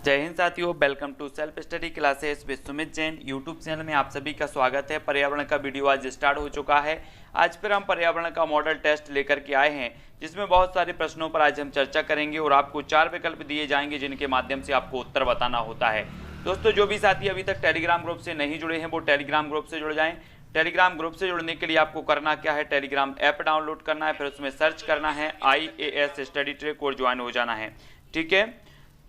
जय हिंद साथियों, welcome to self study classes with Sumit Jain YouTube channel में आप सभी का स्वागत है। पर्यावरण का वीडियो आज स्टार्ट हो चुका है। आज फिर हम पर्यावरण का मॉडल टेस्ट लेकर के आए हैं, जिसमें बहुत सारे प्रश्नों पर आज हम चर्चा करेंगे और आपको 4 विकल्प दिए जाएंगे जिनके माध्यम से आपको उत्तर बताना होता है। दोस्तों, जो भी साथी अभी तक टेलीग्राम ग्रुप से नहीं जुड़े हैं वो टेलीग्राम ग्रुप से जुड़ जाएं। टेलीग्राम ग्रुप से जुड़ने के लिए आपको करना क्या है, टेलीग्राम ऐप डाउनलोड करना है, फिर उसमें सर्च करना है IAS स्टडी ट्रैक और ज्वाइन हो जाना है। ठीक है,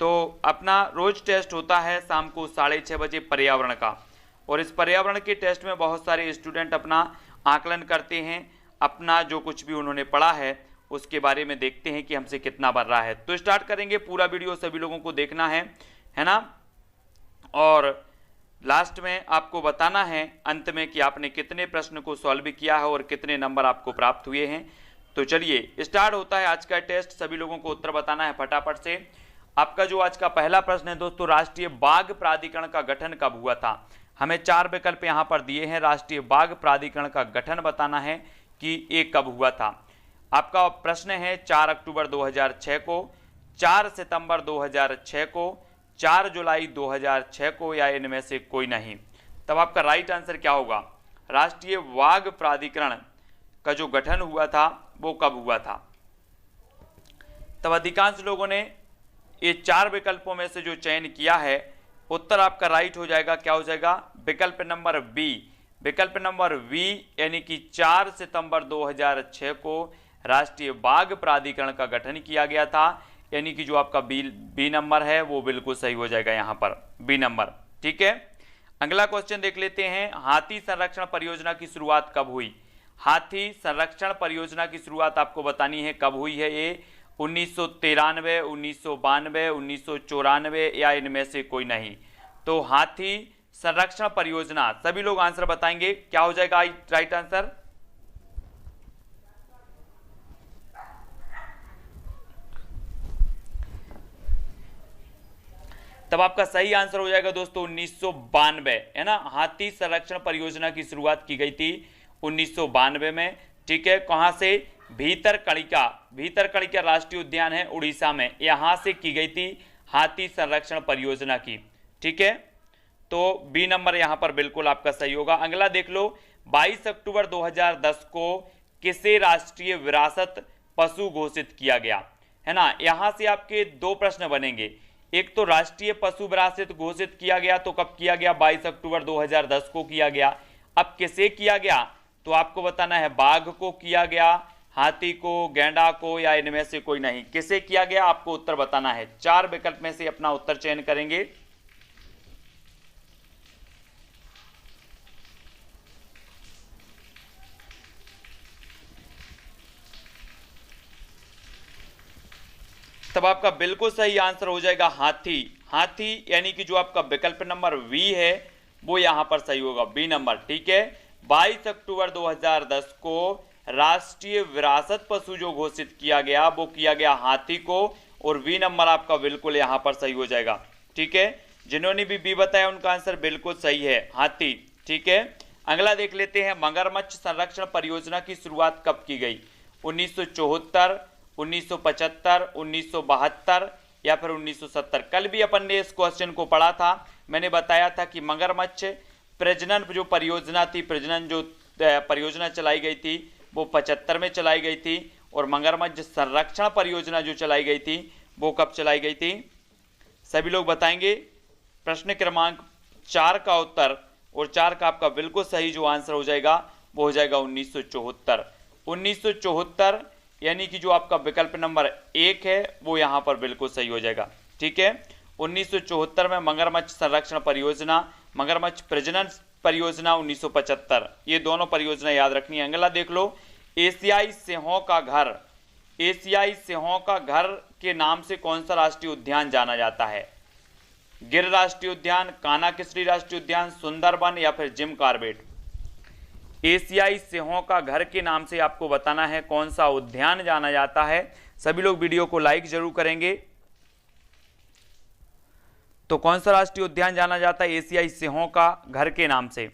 तो अपना रोज टेस्ट होता है शाम को 6:30 बजे पर्यावरण का, और इस पर्यावरण के टेस्ट में बहुत सारे स्टूडेंट अपना आकलन करते हैं, अपना जो कुछ भी उन्होंने पढ़ा है उसके बारे में देखते हैं कि हमसे कितना बन रहा है। तो स्टार्ट करेंगे, पूरा वीडियो सभी लोगों को देखना है ना, और लास्ट में आपको बताना है अंत में कि आपने कितने प्रश्न को सॉल्व किया है और कितने नंबर आपको प्राप्त हुए हैं। तो चलिए स्टार्ट होता है आज का टेस्ट। सभी लोगों को उत्तर बताना है फटाफट से। आपका जो आज का पहला प्रश्न है दोस्तों, राष्ट्रीय बाघ प्राधिकरण का गठन कब हुआ था। हमें 4 विकल्प यहां पर दिए हैं। राष्ट्रीय बाघ प्राधिकरण का गठन बताना है कि ये कब हुआ था। आपका प्रश्न है 4 अक्टूबर 2006 को, 4 सितंबर 2006 को, 4 जुलाई 2006 को, या इनमें से कोई नहीं। तब आपका राइट आंसर क्या होगा? राष्ट्रीय बाघ प्राधिकरण का जो गठन हुआ था वो कब हुआ था। तब अधिकांश लोगों ने ये 4 विकल्पों में से जो चयन किया है, उत्तर आपका राइट हो जाएगा। क्या हो जाएगा? विकल्प नंबर बी। विकल्प नंबर बी, यानी कि 4 सितंबर 2006 को राष्ट्रीय बाघ प्राधिकरण का गठन किया गया था, यानी कि जो आपका बी नंबर है वो बिल्कुल सही हो जाएगा यहाँ पर, बी नंबर। ठीक है, अगला क्वेश्चन देख लेते हैं। हाथी संरक्षण परियोजना की शुरुआत कब हुई। हाथी संरक्षण परियोजना की शुरुआत आपको बतानी है कब हुई है। ये 1993, 1992, 1994, या इनमें से कोई नहीं। तो हाथी संरक्षण परियोजना, सभी लोग आंसर बताएंगे, क्या हो जाएगा राइट आंसर? तब आपका सही आंसर हो जाएगा दोस्तों 1992, है ना। हाथी संरक्षण परियोजना की शुरुआत की गई थी 1992 में। ठीक है, कहां से? भीतरकणिका राष्ट्रीय उद्यान है उड़ीसा में, यहां से की गई थी हाथी संरक्षण परियोजना की। ठीक है, तो बी नंबर यहां पर बिल्कुल आपका सही होगा। अगला देख लो, 22 अक्टूबर 2010 को किसे राष्ट्रीय विरासत पशु घोषित किया गया, है ना। यहां से आपके 2 प्रश्न बनेंगे। एक तो राष्ट्रीय पशु विरासत घोषित किया गया, तो कब किया गया? 22 अक्टूबर 2010 को किया गया। अब किसे किया गया तो आपको बताना है, बाघ को किया गया, हाथी को, गैंडा को, या इनमें से कोई नहीं। किसे किया गया आपको उत्तर बताना है। 4 विकल्प में से अपना उत्तर चयन करेंगे। तब आपका बिल्कुल सही आंसर हो जाएगा हाथी। हाथी यानी कि जो आपका विकल्प नंबर वी है वो यहां पर सही होगा, बी नंबर। ठीक है, 22 अक्टूबर 2010 को राष्ट्रीय विरासत पशु जो घोषित किया गया वो किया गया हाथी को, और बी नंबर आपका बिल्कुल यहां पर सही हो जाएगा। ठीक है, जिन्होंने भी बी बताया उनका आंसर बिल्कुल सही है, हाथी। ठीक है, अगला देख लेते हैं। मगरमच्छ संरक्षण परियोजना की शुरुआत कब की गई? 1974, 1975, 1972, या फिर 1970। कल भी अपन ने इस क्वेश्चन को पढ़ा था। मैंने बताया था कि मगरमच्छ प्रजनन जो परियोजना थी, प्रजनन जो परियोजना चलाई गई थी वो 75 में चलाई गई थी, और मगरमच्छ संरक्षण परियोजना जो चलाई गई थी वो कब चलाई गई थी? सभी लोग बताएंगे। प्रश्न क्रमांक 4 का उत्तर, और 4 का आपका बिल्कुल सही जो आंसर हो जाएगा वो हो जाएगा 1974। 1974 यानी कि जो आपका विकल्प नंबर 1 है वो यहां पर बिल्कुल सही हो जाएगा। ठीक है, 1974 में मगरमच्छ संरक्षण परियोजना, मगरमच्छ प्रजनन परियोजना 1975, ये दोनों परियोजना याद रखनी है। अगला देख लो, एशियाई सिंहों का घर। एशियाई सिंहों का घर के नाम से कौन सा राष्ट्रीय उद्यान जाना जाता है? गिर राष्ट्रीय उद्यान, कान्हा-किसली राष्ट्रीय उद्यान, सुंदरबन, या फिर जिम कॉर्बेट। एशियाई सिंहों का घर के नाम से आपको बताना है कौन सा उद्यान जाना जाता है। सभी लोग वीडियो को लाइक जरूर करेंगे। तो कौन सा राष्ट्रीय उद्यान जाना जाता है एशियाई सिंहों का घर के नाम से?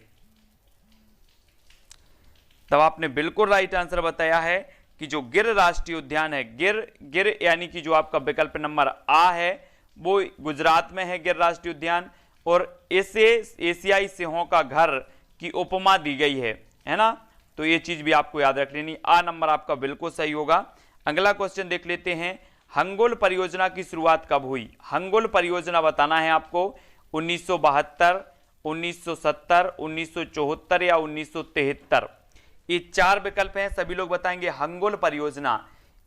तब आपने बिल्कुल राइट आंसर बताया है कि जो गिर राष्ट्रीय उद्यान है, गिर यानी कि जो आपका विकल्प नंबर आ है वो गुजरात में है गिर राष्ट्रीय उद्यान, और इसे एशियाई सिंहों का घर की उपमा दी गई है ना। तो ये चीज भी आपको याद रख लेनी। आ नंबर आपका बिल्कुल सही होगा। अगला क्वेश्चन देख लेते हैं, हंगोल परियोजना की शुरुआत कब हुई? हंगोल परियोजना बताना है आपको 1972, 1970, 1974 या 1973। ये 4 विकल्प हैं, सभी लोग बताएंगे। हंगोल परियोजना,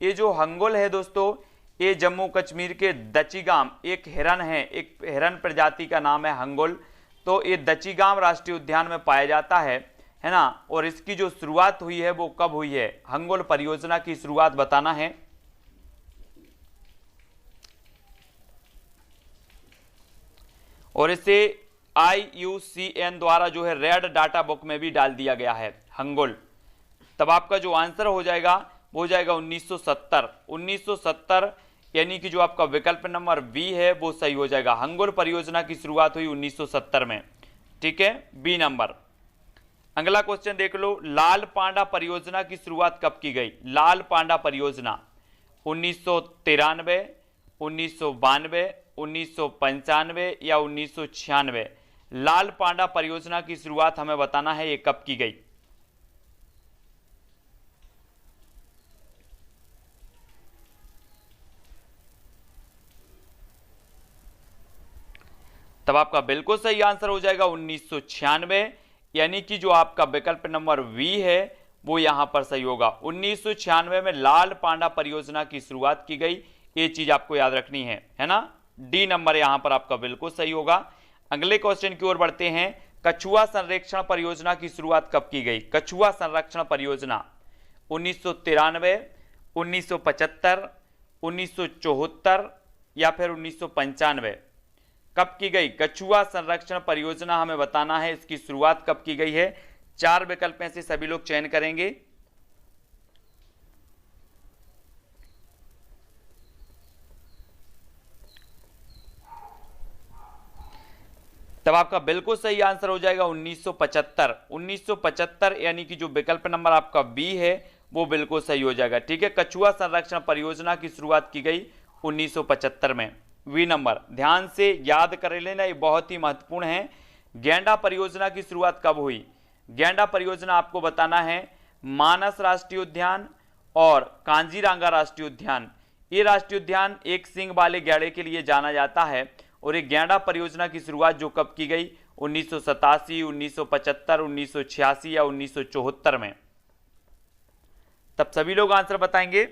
ये जो हंगोल है दोस्तों, ये जम्मू कश्मीर के दचीगाम एक हिरन है, एक हिरन प्रजाति का नाम है हंगोल। तो ये दचीगाम राष्ट्रीय उद्यान में पाया जाता है ना। और इसकी जो शुरुआत हुई है वो कब हुई है? हंगोल परियोजना की शुरुआत बताना है। और इसे IUCN द्वारा जो है रेड डाटा बुक में भी डाल दिया गया है हंगोल। तब आपका जो आंसर हो जाएगा वो हो जाएगा 1970। 1970 यानी कि जो आपका विकल्प नंबर बी है वो सही हो जाएगा। हंगोल परियोजना की शुरुआत हुई 1970 में, ठीक है, बी नंबर। अगला क्वेश्चन देख लो, लाल पांडा परियोजना की शुरुआत कब की गई? लाल पांडा परियोजना 1993, 1992, 1995 या 1996। लाल पांडा परियोजना की शुरुआत हमें बताना है, ये कब की गई? तब आपका बिल्कुल सही आंसर हो जाएगा 1996, यानी कि जो आपका विकल्प नंबर वी है वो यहां पर सही होगा। 1996 में लाल पांडा परियोजना की शुरुआत की गई, ये चीज आपको याद रखनी है ना। डी नंबर यहां पर आपका बिल्कुल सही होगा। अगले क्वेश्चन की ओर बढ़ते हैं, कछुआ संरक्षण परियोजना की शुरुआत कब की गई? कछुआ संरक्षण परियोजना 1993, 1975, 1974 या फिर 1995, कब की गई? कछुआ संरक्षण परियोजना हमें बताना है, इसकी शुरुआत कब की गई है। 4 विकल्प में से सभी लोग चयन करेंगे। तब आपका बिल्कुल सही आंसर हो जाएगा 1975। 1975 यानी कि जो विकल्प नंबर आपका बी है वो बिल्कुल सही हो जाएगा, ठीक है। कछुआ संरक्षण परियोजना की शुरुआत की गई 1975 में, वी नंबर। ध्यान से याद कर लेना, ये बहुत ही महत्वपूर्ण है। गैंडा परियोजना की शुरुआत कब हुई? गैंडा परियोजना आपको बताना है मानस राष्ट्रीय उद्यान और कांजीरंगा राष्ट्रीय उद्यान। ये राष्ट्रीय उद्यान एक सींग वाले गैंडे के लिए जाना जाता है। और एक गैंडा परियोजना की शुरुआत जो कब की गई? 1987, 1975, 1986 या 1974 में। तब सभी लोग आंसर बताएंगे।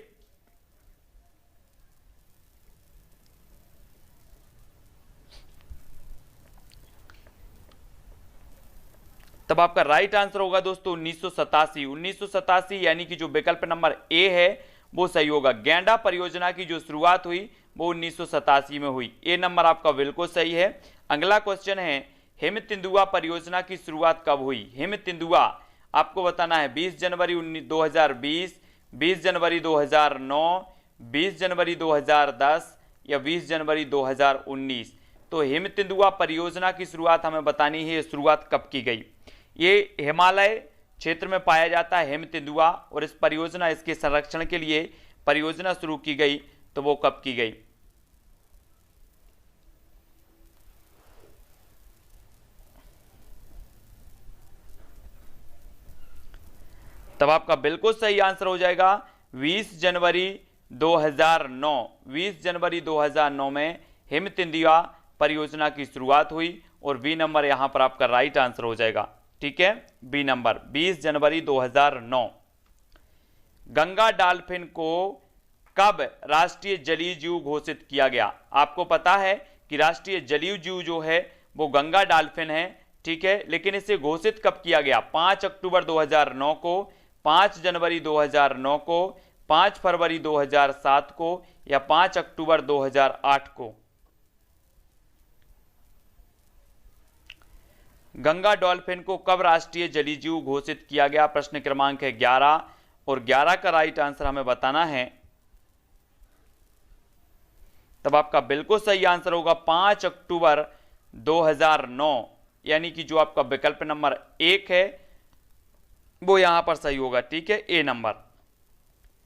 तब आपका राइट आंसर होगा दोस्तों 1987। 1987 यानी कि जो विकल्प नंबर ए है वो सही होगा। गैंडा परियोजना की जो शुरुआत हुई वो 1987 में हुई, ए नंबर आपका बिल्कुल सही है। अगला क्वेश्चन है, हिम तेंदुआ परियोजना की शुरुआत कब हुई? हिम तेंदुआ आपको बताना है 20 जनवरी 2020, 20 जनवरी 2009, 20 जनवरी 2010 या 20 जनवरी 2019। तो हिम तेंदुआ परियोजना की शुरुआत हमें बतानी है, शुरुआत कब की गई? ये हिमालय क्षेत्र में पाया जाता है हिम तेंदुआ, और इस परियोजना, इसके संरक्षण के लिए परियोजना शुरू की गई, तो वो कब की गई? तब आपका बिल्कुल सही आंसर हो जाएगा 20 जनवरी 2009। 20 जनवरी 2009 में हिम तेंदुआ परियोजना की शुरुआत हुई, और बी नंबर यहां पर आपका राइट आंसर हो जाएगा, ठीक है, बी नंबर 20 जनवरी 2009। गंगा डॉल्फिन को कब राष्ट्रीय जलीय जीव घोषित किया गया? आपको पता है कि राष्ट्रीय जलीय जीव जो है वो गंगा डॉल्फिन है, ठीक है, लेकिन इसे घोषित कब किया गया? 5 अक्टूबर 2009 को, 5 जनवरी 2009 को, 5 फरवरी 2007 को या 5 अक्टूबर 2008 को? गंगा डॉल्फिन को कब राष्ट्रीय जलीय जीव घोषित किया गया? प्रश्न क्रमांक है 11, और 11 का राइट आंसर हमें बताना है। तब आपका बिल्कुल सही आंसर होगा 5 अक्टूबर 2009, यानी कि जो आपका विकल्प नंबर 1 है वो यहां पर सही होगा, ठीक है, ए नंबर।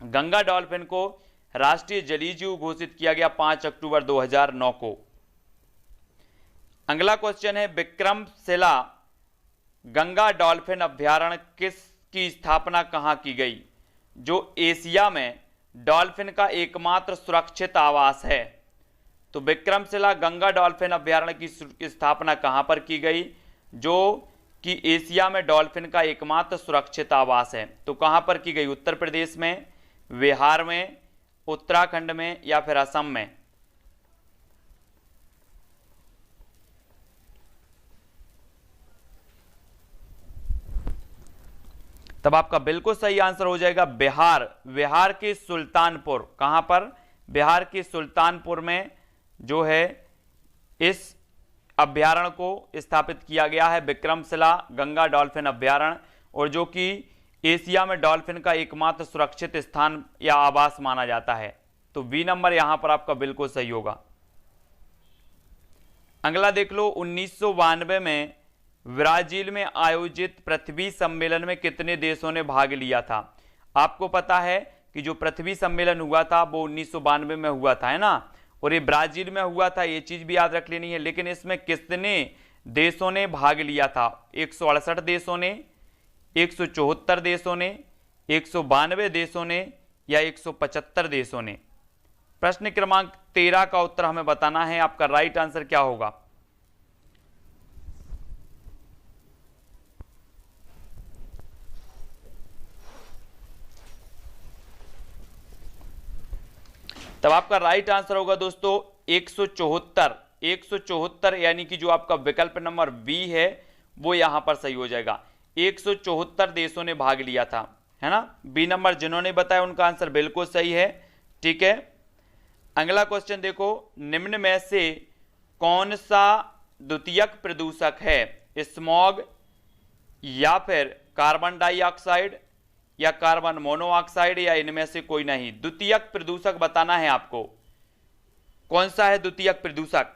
गंगा डॉल्फिन को राष्ट्रीय जलीय जीव घोषित किया गया 5 अक्टूबर 2009 को। अगला क्वेश्चन है विक्रमशिला गंगा डॉल्फिन अभ्यारण्य किसकी स्थापना कहां की गई? जो एशिया में डॉल्फिन का एकमात्र सुरक्षित आवास है। तो विक्रमशिला गंगा डॉल्फिन अभ्यारण्य की स्थापना कहां पर की गई? जो कि एशिया में डॉल्फिन का एकमात्र सुरक्षित आवास है। तो कहां पर की गई? उत्तर प्रदेश में, बिहार में, उत्तराखंड में या फिर असम में? तब आपका बिल्कुल सही आंसर हो जाएगा बिहार। बिहार के सुल्तानपुर। कहां पर? बिहार के सुल्तानपुर में जो है इस अभ्यारण्य को स्थापित किया गया है, विक्रमशिला गंगा डॉल्फिन अभ्यारण्य, और जो कि एशिया में डॉल्फिन का एकमात्र सुरक्षित स्थान या आवास माना जाता है। तो बी नंबर यहां पर आपका बिल्कुल सही होगा। अगला देख लो, 1992 में ब्राजील में आयोजित पृथ्वी सम्मेलन में कितने देशों ने भाग लिया था? आपको पता है कि जो पृथ्वी सम्मेलन हुआ था वो 1992 में हुआ था, है ना, और ये ब्राजील में हुआ था, ये चीज भी याद रख लेनी है। लेकिन इसमें कितने देशों ने भाग लिया था? 168 देशों ने, 174 देशों ने, 192 देशों ने या 175 देशों ने? प्रश्न क्रमांक 13 का उत्तर हमें बताना है। आपका राइट आंसर क्या होगा? तब आपका राइट आंसर होगा दोस्तों 174। 174 यानी कि जो आपका विकल्प नंबर बी है वो यहां पर सही हो जाएगा। 174 देशों ने भाग लिया था, है ना। बी नंबर जिन्होंने बताया उनका आंसर बिल्कुल सही है। ठीक है, अगला क्वेश्चन देखो, निम्न में से कौन सा द्वितीयक प्रदूषक है? स्मॉग या फिर कार्बन डाइऑक्साइड या कार्बन मोनोऑक्साइड या इनमें से कोई नहीं? द्वितीयक प्रदूषक बताना है आपको। कौन सा है द्वितीयक प्रदूषक?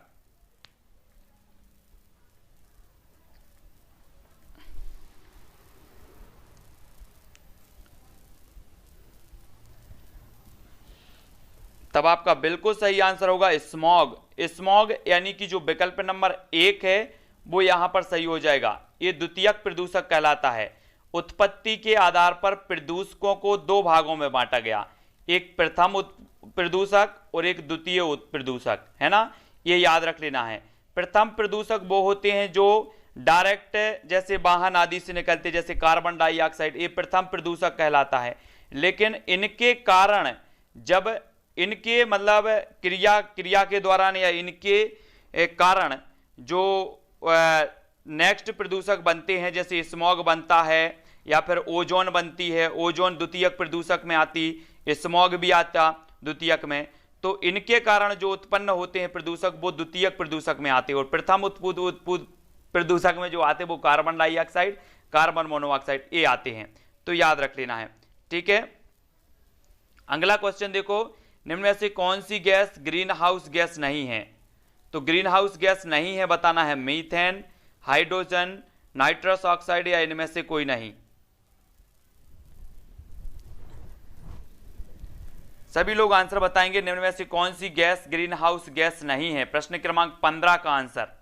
तब आपका बिल्कुल सही आंसर होगा स्मॉग। स्मॉग यानी कि जो विकल्प नंबर 1 है वो यहां पर सही हो जाएगा। ये द्वितीयक प्रदूषक कहलाता है। उत्पत्ति के आधार पर प्रदूषकों को दो भागों में बांटा गया, एक प्रथम प्रदूषक और एक द्वितीय प्रदूषक, है ना, ये याद रख लेना है। प्रथम प्रदूषक वो होते हैं जो डायरेक्ट जैसे वाहन आदि से निकलते, जैसे कार्बन डाइऑक्साइड, ये प्रथम प्रदूषक कहलाता है। लेकिन इनके कारण, जब इनके मतलब क्रिया के दौरान या इनके कारण जो नेक्स्ट प्रदूषक बनते हैं, जैसे स्मॉग बनता है या फिर ओजोन बनती है, ओजोन द्वितीयक प्रदूषक में आती, स्मॉग भी आता द्वितीयक में, तो इनके कारण जो उत्पन्न होते हैं प्रदूषक वो द्वितीयक प्रदूषक में आते हैं। और प्रथम प्रदूषक में जो आते हैं वो कार्बन डाइऑक्साइड, कार्बन मोनोऑक्साइड ये आते हैं, तो याद रख लेना है। ठीक है, अगला क्वेश्चन देखो, निम्न में से कौन सी गैस ग्रीन हाउस गैस नहीं है? तो ग्रीन हाउस गैस नहीं है बताना है मीथेन, हाइड्रोजन, नाइट्रस ऑक्साइड या इनमें से कोई नहीं? सभी लोग आंसर बताएंगे निम्न में से कौन सी गैस ग्रीन हाउस गैस नहीं है। प्रश्न क्रमांक 15 का आंसर।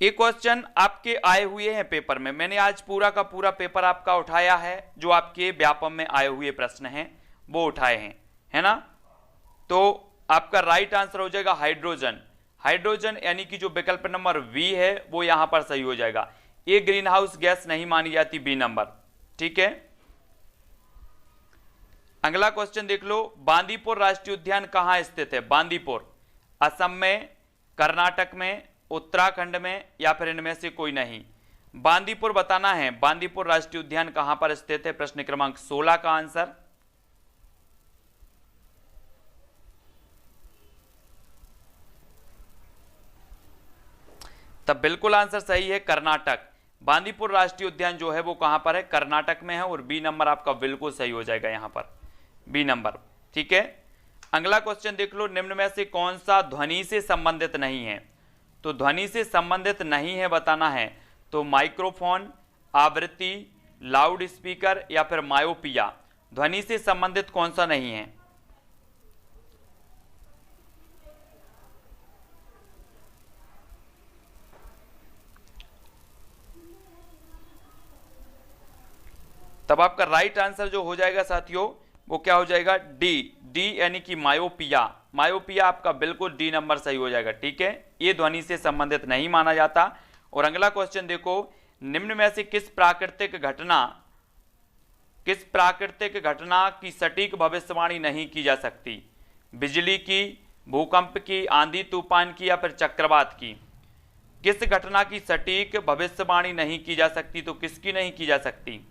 ये क्वेश्चन आपके आए हुए हैं पेपर में, मैंने आज पूरा का पूरा पेपर आपका उठाया है, जो आपके व्यापम में आए हुए प्रश्न हैं वो उठाए हैं, है ना। तो आपका राइट आंसर हो जाएगा हाइड्रोजन। हाइड्रोजन यानी कि जो विकल्प नंबर बी है वो यहां पर सही हो जाएगा। ये ग्रीन हाउस गैस नहीं मानी जाती, बी नंबर। ठीक है, अगला क्वेश्चन देख लो, बांदीपुर राष्ट्रीय उद्यान कहां स्थित है? बांदीपुर असम में, कर्नाटक में, उत्तराखंड में या फिर इनमें से कोई नहीं? बांदीपुर बताना है, बांदीपुर राष्ट्रीय उद्यान कहां पर स्थित है। प्रश्न क्रमांक 16 का आंसर। तब बिल्कुल आंसर सही है कर्नाटक। बांदीपुर राष्ट्रीय उद्यान जो है वो कहां पर है? कर्नाटक में है, और बी नंबर आपका बिल्कुल सही हो जाएगा यहां पर, बी नंबर। ठीक है, अगला क्वेश्चन देख लो, निम्न में से कौन सा ध्वनि से संबंधित नहीं है? तो ध्वनि से संबंधित नहीं है बताना है, तो माइक्रोफोन, आवृत्ति, लाउड स्पीकर या फिर मायोपिया, ध्वनि से संबंधित कौन सा नहीं है? तब आपका राइट आंसर जो हो जाएगा साथियों वो क्या हो जाएगा, डी यानी कि मायोपिया। मायोपिया आपका बिल्कुल डी नंबर सही हो जाएगा। ठीक है, ये ध्वनि से संबंधित नहीं माना जाता। और अगला क्वेश्चन देखो, निम्न में से किस प्राकृतिक घटना की सटीक भविष्यवाणी नहीं की जा सकती? बिजली की, भूकंप की, आंधी तूफान की या फिर चक्रवात की? किस घटना की सटीक भविष्यवाणी नहीं की जा सकती? तो किसकी नहीं की जा सकती?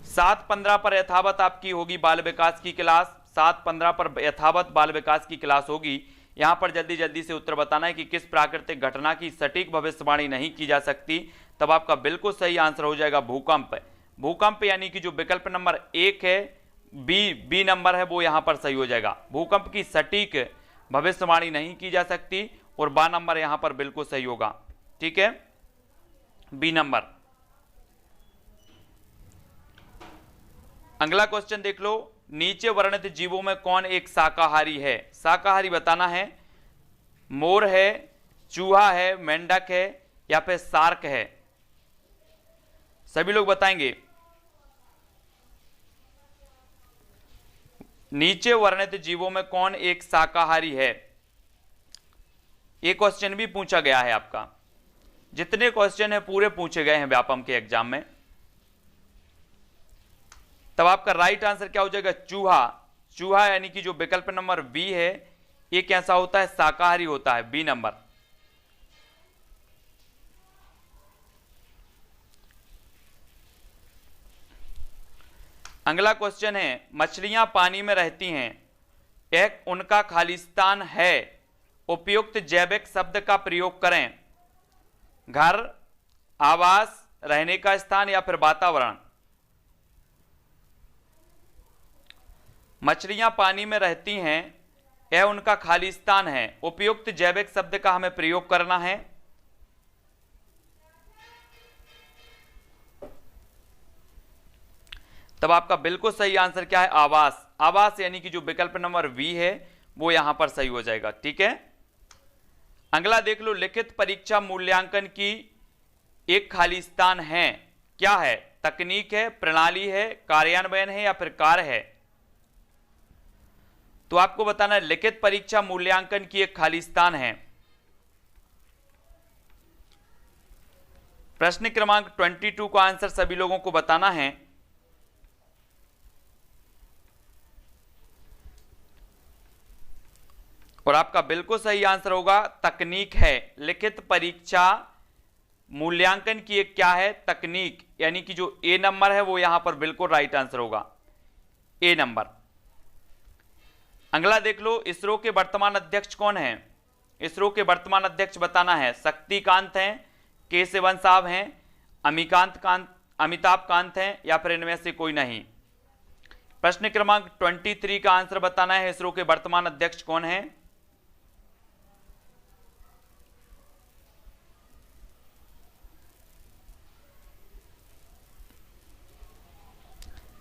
7-15 पर यथावत आपकी होगी बाल विकास की क्लास, 7-15 पर यथावत बाल विकास की क्लास होगी। यहां पर जल्दी जल्दी से उत्तर बताना है कि किस प्राकृतिक घटना की सटीक भविष्यवाणी नहीं की जा सकती। तब आपका बिल्कुल सही आंसर हो जाएगा भूकंप। भूकंप यानी कि जो विकल्प नंबर 1 है, बी नंबर है, वो यहां पर सही हो जाएगा। भूकंप की सटीक भविष्यवाणी नहीं की जा सकती और बा नंबर यहां पर बिल्कुल सही होगा। ठीक है, बी नंबर। अगला क्वेश्चन देख लो, नीचे वर्णित जीवों में कौन एक शाकाहारी है? शाकाहारी बताना है। मोर है, चूहा है, मेंढक है या फिर शार्क है? सभी लोग बताएंगे। नीचे वर्णित जीवों में कौन एक शाकाहारी है? ये क्वेश्चन भी पूछा गया है आपका। जितने क्वेश्चन है पूरे पूछे गए हैं व्यापम के एग्जाम में। तब आपका राइट आंसर क्या हो जाएगा, चूहा। चूहा यानी कि जो विकल्प नंबर बी है, ये कैसा होता है, शाकाहारी होता है, बी नंबर। अगला क्वेश्चन है, मछलियां पानी में रहती हैं, एक उनका खालिस्तान है, उपयुक्त जैविक शब्द का प्रयोग करें। घर, आवास, रहने का स्थान या फिर वातावरण? मछलियां पानी में रहती हैं, यह उनका खालिस्तान है, उपयुक्त जैविक शब्द का हमें प्रयोग करना है। तब आपका बिल्कुल सही आंसर क्या है, आवास। आवास यानी कि जो विकल्प नंबर बी है वो यहां पर सही हो जाएगा। ठीक है, अगला देख लो, लिखित परीक्षा मूल्यांकन की एक खालिस्तान है, क्या है? तकनीक है, प्रणाली है, कार्यान्वयन है या फिर कार्य है? तो आपको बताना है लिखित परीक्षा मूल्यांकन की एक खालिस्तान है। प्रश्न क्रमांक 22 का आंसर सभी लोगों को बताना है। और आपका बिल्कुल सही आंसर होगा तकनीक है। लिखित परीक्षा मूल्यांकन की एक क्या है, तकनीक, यानी कि जो ए नंबर है वो यहां पर बिल्कुल राइट आंसर होगा, ए नंबर। अगला देख लो, इसरो के वर्तमान अध्यक्ष कौन है? इसरो के वर्तमान अध्यक्ष बताना है। शक्तिकांत हैं, के सिवन साहब हैं, अमिताभ कांत हैं या फिर इनमें से कोई नहीं? प्रश्न क्रमांक 23 का आंसर बताना है, इसरो के वर्तमान अध्यक्ष कौन है?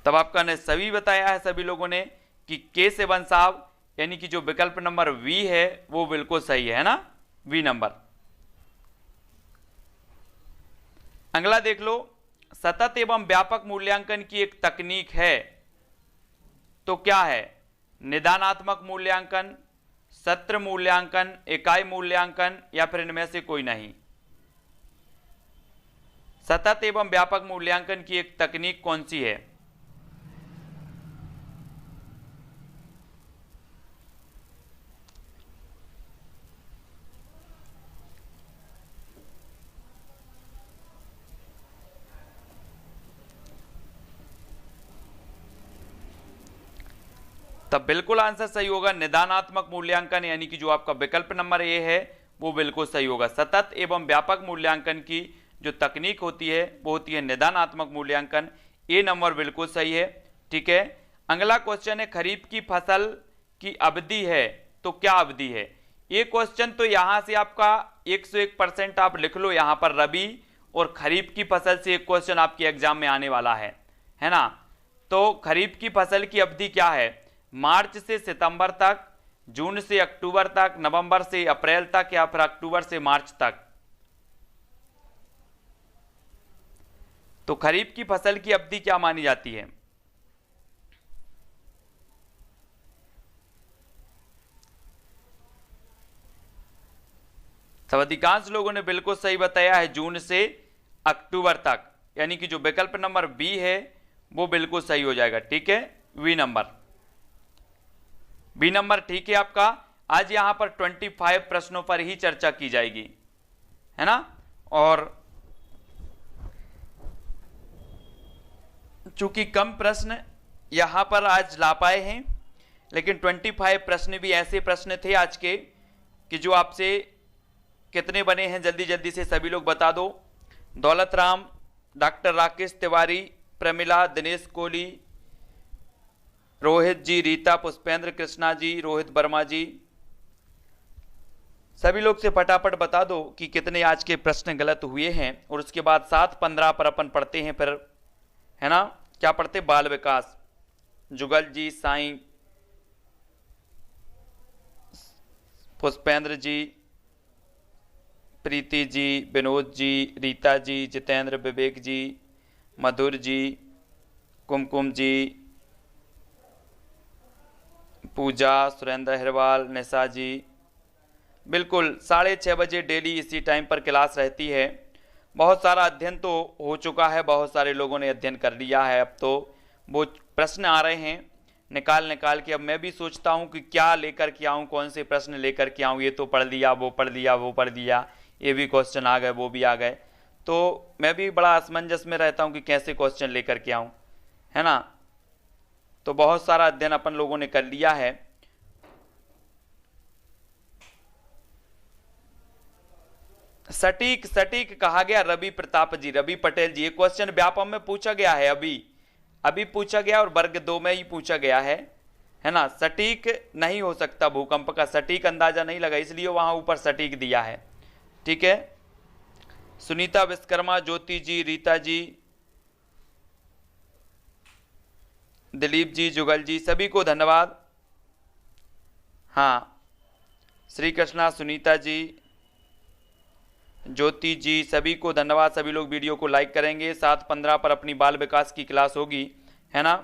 तब आपका ने सभी बताया है सभी लोगों ने कि के सिवन साहब, यानी कि जो विकल्प नंबर वी है वो बिल्कुल सही है ना, वी नंबर। अगला देख लो, सतत एवं व्यापक मूल्यांकन की एक तकनीक है, तो क्या है? निदानात्मक मूल्यांकन, सत्र मूल्यांकन, इकाई मूल्यांकन या फिर इनमें से कोई नहीं? सतत एवं व्यापक मूल्यांकन की एक तकनीक कौन सी है? तब बिल्कुल आंसर सही होगा निदानात्मक मूल्यांकन, यानी कि जो आपका विकल्प नंबर ए है वो बिल्कुल सही होगा। सतत एवं व्यापक मूल्यांकन की जो तकनीक होती है वो होती है निदानात्मक मूल्यांकन, ए नंबर बिल्कुल सही है। ठीक है, अगला क्वेश्चन है, खरीफ की फसल की अवधि है, तो क्या अवधि है? ये क्वेश्चन तो यहां से आपका 101% आप लिख लो, यहां पर रबी और खरीफ की फसल से एक क्वेश्चन आपके एग्जाम में आने वाला है ना। तो खरीफ की फसल की अवधि क्या है? मार्च से सितंबर तक, जून से अक्टूबर तक, नवंबर से अप्रैल तक या फिर अक्टूबर से मार्च तक? तो खरीफ की फसल की अवधि क्या मानी जाती है? सब अधिकांश लोगों ने बिल्कुल सही बताया है, जून से अक्टूबर तक, यानी कि जो विकल्प नंबर बी है वो बिल्कुल सही हो जाएगा। ठीक है, बी नंबर ठीक है आपका। आज यहां पर 25 प्रश्नों पर ही चर्चा की जाएगी, है ना। और चूंकि कम प्रश्न यहां पर आज ला पाए हैं, लेकिन 25 प्रश्न भी ऐसे प्रश्न थे आज के कि जो आपसे कितने बने हैं जल्दी जल्दी से सभी लोग बता दो। दौलत राम, डॉक्टर राकेश तिवारी, प्रमिला, दिनेश कोहली, रोहित जी, रीता, पुष्पेंद्र, कृष्णा जी, रोहित वर्मा जी, सभी लोग से फटाफट बता दो कि कितने आज के प्रश्न गलत हुए हैं। और उसके बाद 7-15 पर अपन पढ़ते हैं फिर, है ना। क्या पढ़ते? बाल विकास। जुगल जी, साईं, पुष्पेंद्र जी, प्रीति जी, विनोद जी, रीता जी, जितेंद्र, विवेक जी, मधुर जी, कुमकुम जी, पूजा, सुरेंद्र अहिरवाल, निशा जी। बिल्कुल 6:30 बजे डेली इसी टाइम पर क्लास रहती है। बहुत सारा अध्ययन तो हो चुका है, बहुत सारे लोगों ने अध्ययन कर लिया है। अब तो वो प्रश्न आ रहे हैं निकाल के। अब मैं भी सोचता हूँ कि क्या लेकर के आऊँ, कौन से प्रश्न लेकर के आऊँ। ये तो पढ़ लिया, वो पढ़ लिया, वो पढ़ लिया, ये भी क्वेश्चन आ गए, वो भी आ गए। तो मैं भी बड़ा असमंजस में रहता हूँ कि कैसे क्वेश्चन लेकर के आऊँ, है ना। तो बहुत सारा अध्ययन अपन लोगों ने कर लिया है। सटीक सटीक कहा गया रवि प्रताप जी, रवि पटेल जी। ये क्वेश्चन व्यापम में पूछा गया है, अभी पूछा गया और वर्ग 2 में ही पूछा गया है ना। सटीक नहीं हो सकता, भूकंप का सटीक अंदाजा नहीं लगा, इसलिए वहां ऊपर सटीक दिया है। ठीक है, सुनीता विश्वकर्मा, ज्योति जी, रीता जी, दिलीप जी, जुगल जी, सभी को धन्यवाद। हाँ, श्री कृष्णा, सुनीता जी, ज्योति जी, सभी को धन्यवाद। सभी लोग वीडियो को लाइक करेंगे। 7:15 पर अपनी बाल विकास की क्लास होगी, है ना।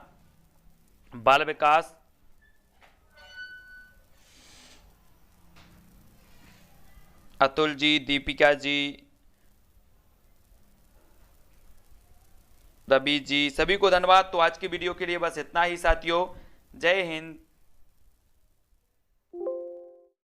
बाल विकास अतुल जी, दीपिका जी, रवि जी, सभी को धन्यवाद। तो आज की वीडियो के लिए बस इतना ही साथियों। जय हिंद।